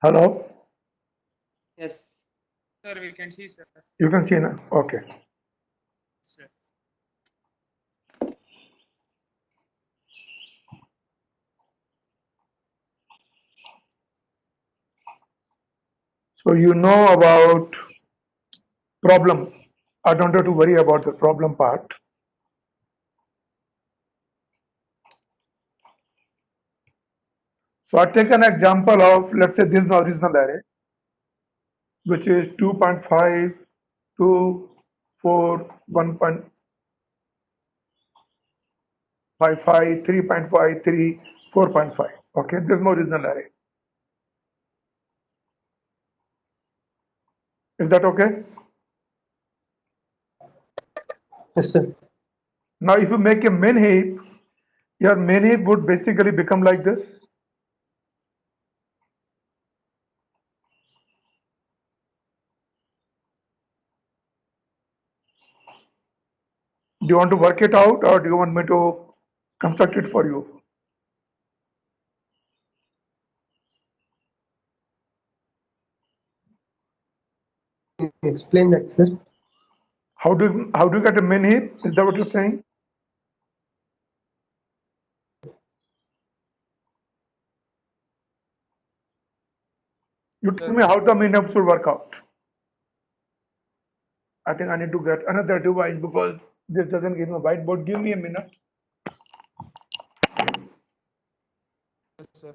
Hello, Yes, sir, we can see, sir. you can see now. Okay. Sir. So you know about problem. I don't have to worry about the problem part. So I take an example of, let's say, this is my original array, which is 2.5, 2, 4, 1.55, 3.5, 3, 4.5. Okay, this is my original array. Is that okay? Yes, sir. Now, if you make a min heap, your min heap would basically become like this. Do you want to work it out or do you want me to construct it for you? Explain that, sir. How do you get a min heap? Is that what you're saying? You tell me how the min heap should work out. I think I need to get another device because this doesn't give me a whiteboard. Give me a minute. Yes, sir.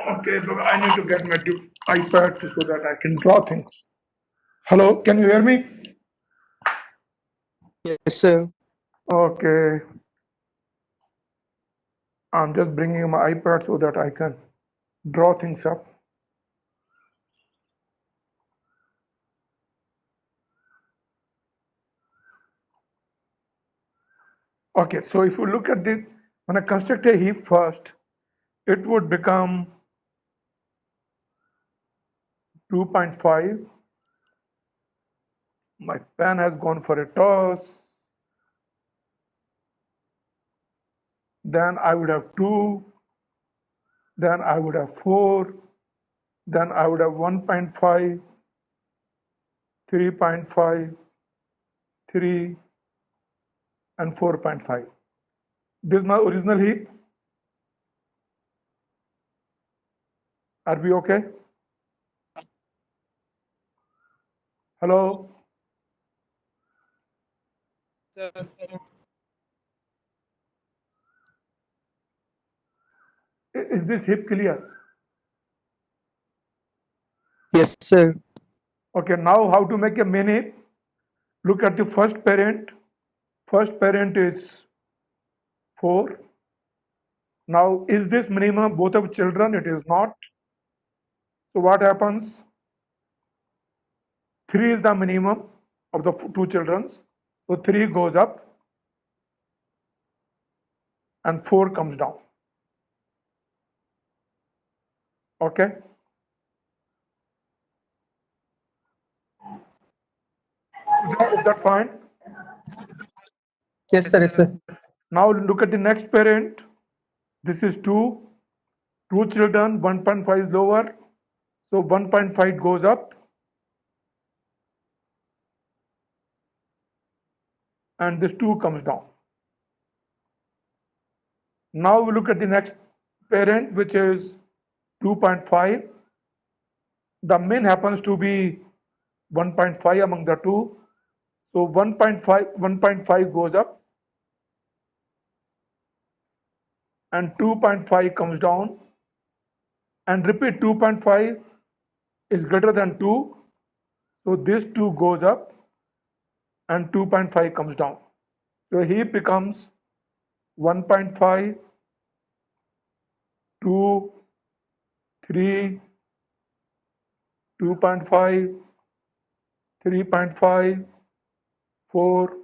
Okay, look, I need to get my iPad so that I can draw things. Hello, can you hear me? Yes, sir. Okay, I'm just bringing my iPad so that I can draw things up. Okay, so if you look at the, when I construct a heap first, it would become 2.5. My pen has gone for a toss. Then I would have 2. Then I would have 4. Then I would have 1.5, 3.5, 3, and 4.5. This is my original heap. Are we okay? Hello? Sir, Is this heap clear? Yes, sir. Okay, now how to make a min heap? Look at the first parent. First parent is 4. Now, is this minimum both of children? It is not. So what happens? 3 is the minimum of the two children. So 3 goes up and 4 comes down. Okay? Is that fine? Yes, sir. Yes, sir. Now look at the next parent. This is 2. 2 children, 1.5 is lower. So 1.5 goes up and this 2 comes down. Now we look at the next parent, which is 2.5. The min happens to be 1.5 among the two. So 1.5 goes up and 2.5 comes down, and repeat 2.5 is greater than 2, so this 2 goes up and 2.5 comes down. So heap becomes 1.5, 2, 3, 2.5, 3.5, 4,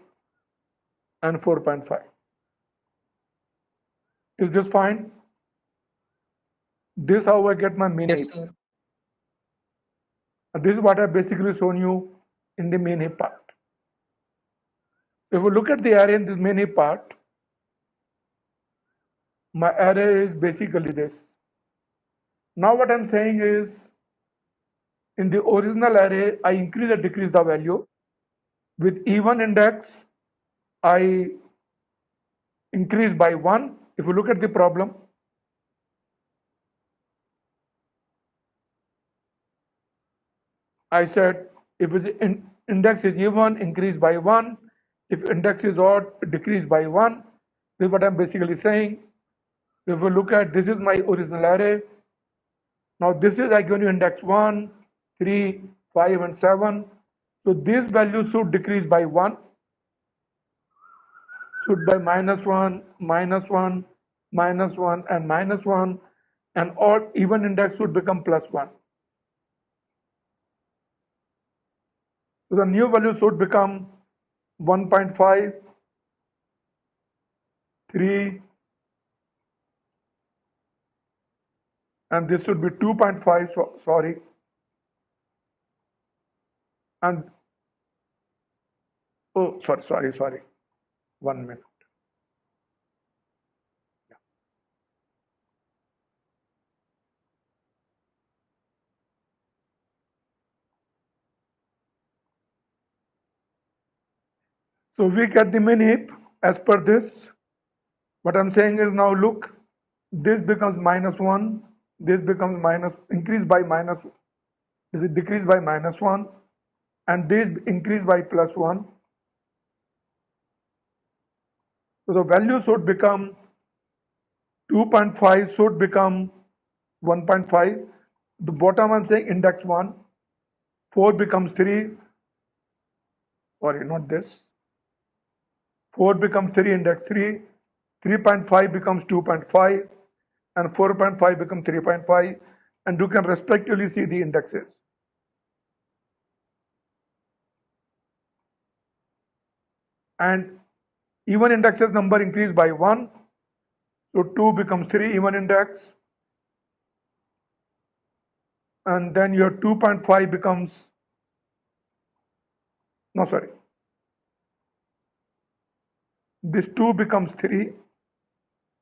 and 4.5. Is this fine? This is how I get my mean Yes, heap. sir. And this is what I've basically shown you in the mean heap part. If we look at the array in this mean heap part, my array is basically this. Now what I'm saying is, in the original array, I increase or decrease the value. With even index, I increase by 1. If you look at the problem, I said if index is even, increase by 1. If index is odd, decrease by 1. This is what I'm basically saying. If we look at, this is my original array. Now this is I given you index 1, 3, 5, and 7. So this value should decrease by 1, should by -1, -1, -1, and -1, and odd even index should become +1. So the new value should become 1.5, 3, and this should be 2.5, sorry, and oh, sorry, 1 minute. So we get the mean heap as per this. What I'm saying is, now look, this becomes -1, this becomes increase by minus, this is decrease by -1, and this increase by +1. So the value should become 2.5 should become 1.5. The bottom I'm saying index 1, 4 becomes 3, sorry, not this. 4 becomes 3, index 3, 3.5 becomes 2.5, and 4.5 becomes 3.5, and you can respectively see the indexes. And even indexes number increase by 1, so 2 becomes 3 even index, and then your 2.5 becomes, no sorry, this 2 becomes 3,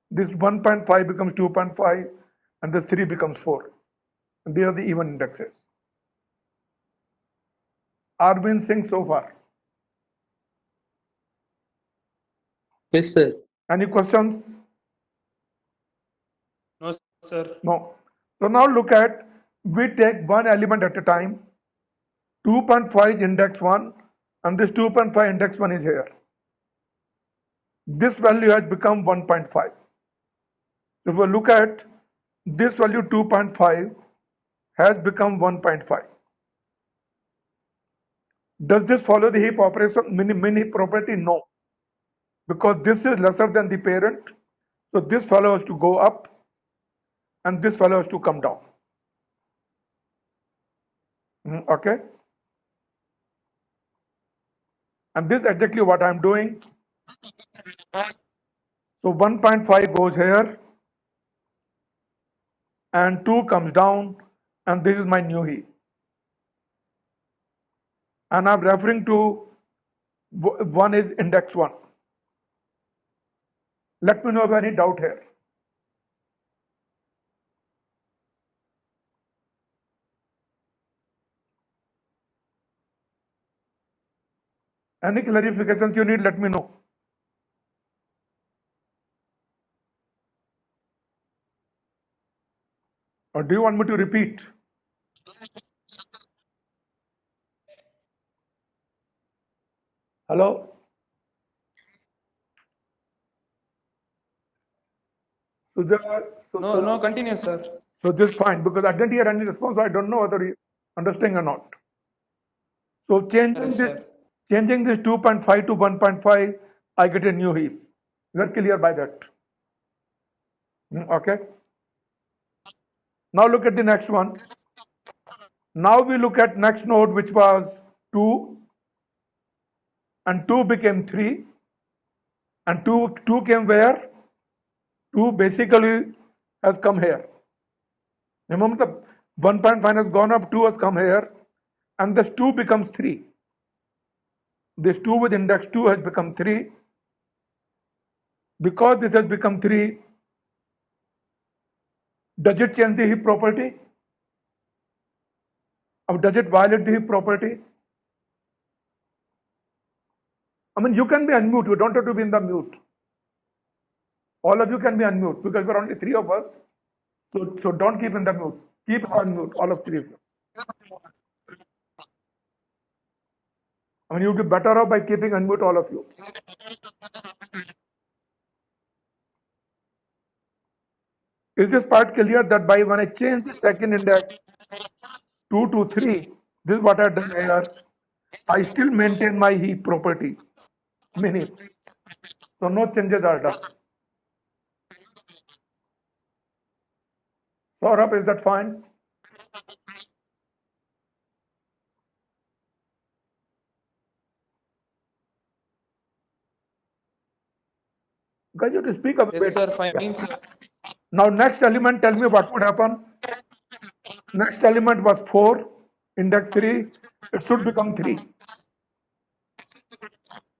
this 1.5 becomes 2.5, and this 3 becomes 4. And these are the even indexes. Are we in sync so far? Yes, sir. Any questions? No, sir. No. So now look at, we take one element at a time. 2.5 is index 1, and this 2.5 index 1 is here. This value has become 1.5. If we look at this value 2.5 has become 1.5. Does this follow the heap operation, min heap property? No, because this is lesser than the parent. So this fellow has to go up and this fellow has to come down. Okay. And this is exactly what I'm doing. So 1.5 goes here and 2 comes down, and this is my new heap. And I'm referring to 1 is index 1. Let me know if any doubt here. Any clarifications you need, let me know. Or do you want me to repeat? Hello? Sujay, No, continue, sir. so this is fine because I didn't hear any response, so I don't know whether you understand or not. So Yes, sir. changing this 2.5 to 1.5, I get a new heap. You are clear by that. Okay. Now look at the next one. Now we look at next node, which was 2, and 2 became 3, and 2 came where? 2 basically has come here. Remember the 1.5 has gone up, 2 has come here, and this 2 becomes 3. This 2 with index 2 has become 3. Because this has become 3, does it change the heap property? Or does it violate the heap property? I mean, you can be unmute, you don't have to be in the mute. All of you can be unmute because we're only 3 of us. So don't keep in the mute. Keep unmute, all of 3 of you. I mean, you'll be better off by keeping unmute, all of you. Is this part clear that by when I change the second index 2 to 3, this is what I've done here. I still maintain my heap property, min heap. So no changes are done. Saurabh, is that fine? Guys, you have to speak up a Yes, bit. sir. Fine, sir. Now next element, tell me what would happen. Next element was 4, index 3, it should become 3.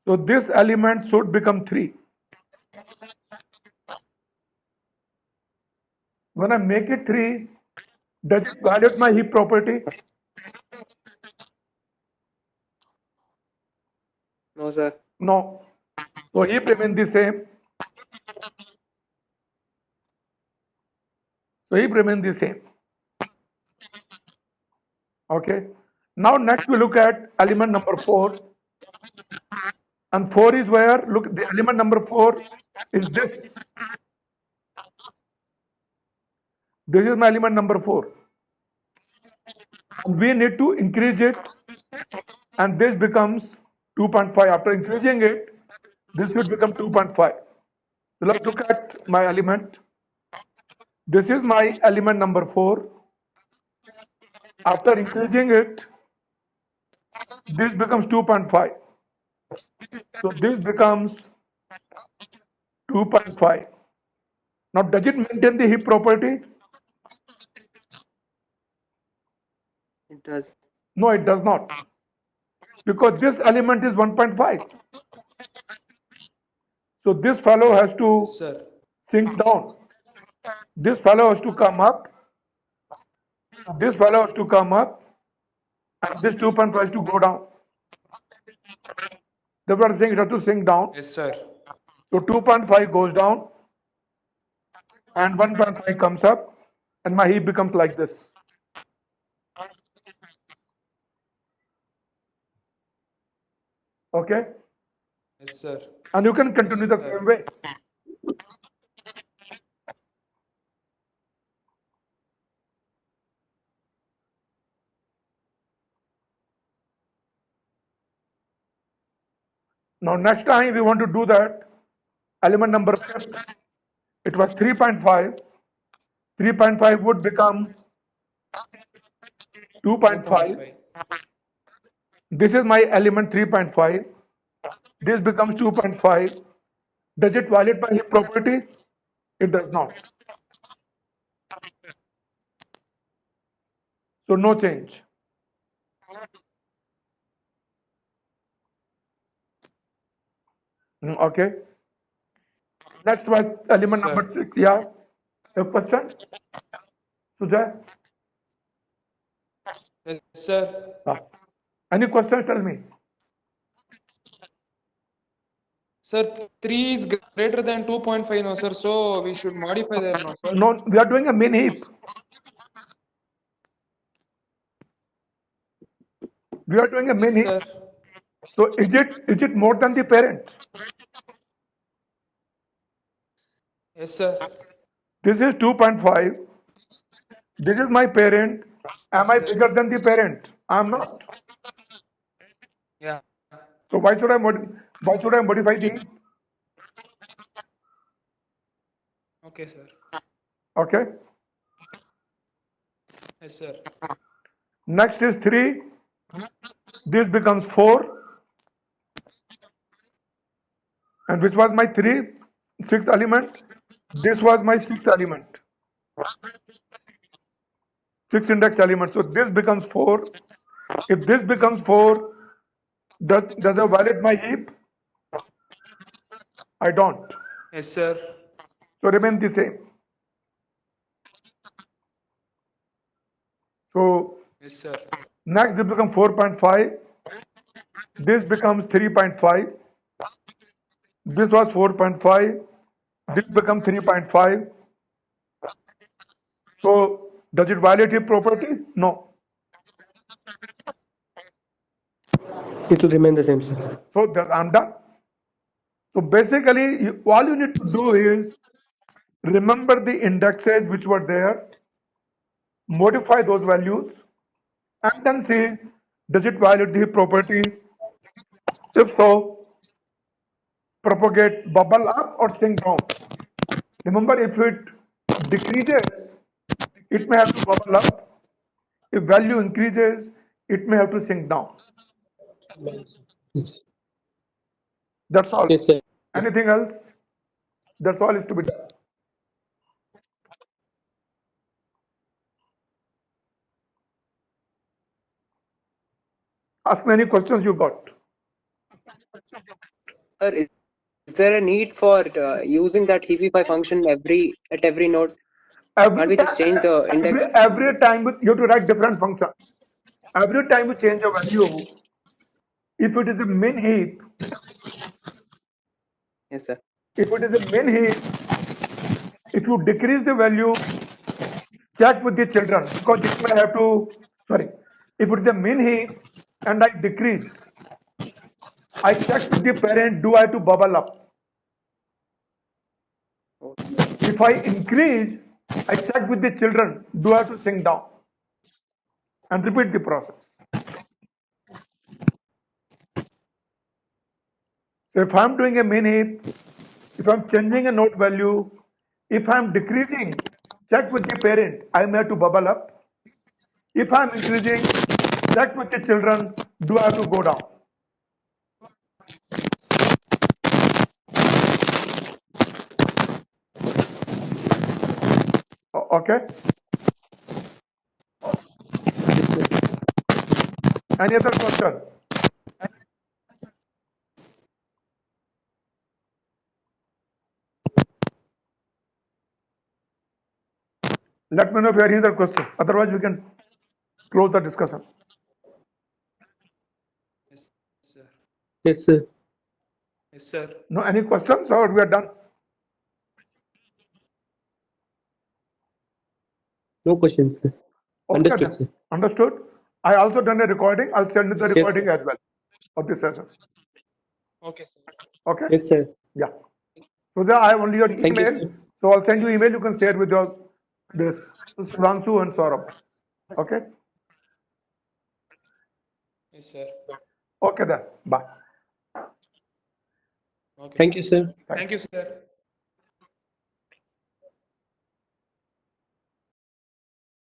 So this element should become 3. When I make it 3, does it violate my heap property? No, sir. No. So heap remains the same. So heap remains the same. Okay. Now next we look at element number 4. And 4 is where? Look, the element number 4 is this. This is my element number 4. And we need to increase it, and this becomes 2.5. After increasing it, this should become 2.5. So let's look at my element. This is my element number 4. After increasing it, this becomes 2.5. So this becomes 2.5. Now, does it maintain the heap property? It does. No, it does not. Because this element is 1.5. So this fellow has to Yes, sir. sink down. This fellow has to come up. This fellow has to come up. And this 2.5 has to go down. That's what I'm saying, it has to sink down. Yes, sir. So 2.5 goes down. And 1.5 comes up. And my heap becomes like this. Okay? Yes, sir. And you can continue the same way. Now next time we want to do that, element number 5, it was 3.5. 3.5 would become 2.5. This is my element 3.5. This becomes 2.5. Does it violate my heap property? It does not. So no change. Okay. Next was element Sir. number 6. Yeah. A question? Sujay? Yes, sir. Any question? Tell me. Sir, 3 is greater than 2.5 no, sir. So we should modify that no, sir. No, we are doing a min heap. We are doing a min heap. Sir. So is it more than the parent? Yes, sir. This is 2.5. This is my parent. Am I bigger than the parent? I'm not. Yeah. So why should I modify the heap? Okay, sir. Okay. Yes, sir. Next is 3. This becomes 4. And which was my 6th element? This was my 6th element. 6th index element. So this becomes 4. If this becomes 4, does it validate my heap? I don't. Yes, sir. So remain the same. So Yes, sir. next this becomes 4.5. This becomes 3.5. This was 4.5. This becomes 3.5. So does it violate heap property? No. It will remain the same, sir. So I'm done. So basically, all you need to do is remember the indexes which were there, modify those values, and then see does it violate the properties. If so, propagate bubble up or sink down. Remember, if it decreases, it may have to bubble up. If value increases, it may have to sink down. Yes, That's all. yes, sir. Anything else? That's all is to be done. Ask me any questions you got. Sir, is there a need for using that heapify function at every node? Can't we just change the index? Every time you have to write different function. Every time you change a value, if it is a min heap, Yes, sir. if it is a min heap, if you decrease the value, check with the children because it may have to. Sorry, if it is a min heap and I decrease, I check with the parent. Do I have to bubble up? If I increase, I check with the children. Do I have to sink down? And repeat the process. So if I'm doing a min heap, if I'm changing a node value, if I'm decreasing, check with the parent. I may have to bubble up. If I'm increasing, check with the children. Do I have to go down? Okay. Any other question? Let me know if you have any other question. Otherwise, we can close the discussion. Yes, sir. Yes, sir. Yes, sir. No, any questions or we are done? No questions, sir. Okay, Understood, then. sir. Understood. I also done a recording. I'll send you the Yes, recording sir. as well of this session. Okay, sir. Okay. Yes, sir. Yeah. So there I have only your Thank you, email. sir. So I'll send you email. You can share with your this Sudhanshu and Saurabh. Okay. Yes, sir. Okay then. Bye. Okay. Thank you, sir. Thank you, sir.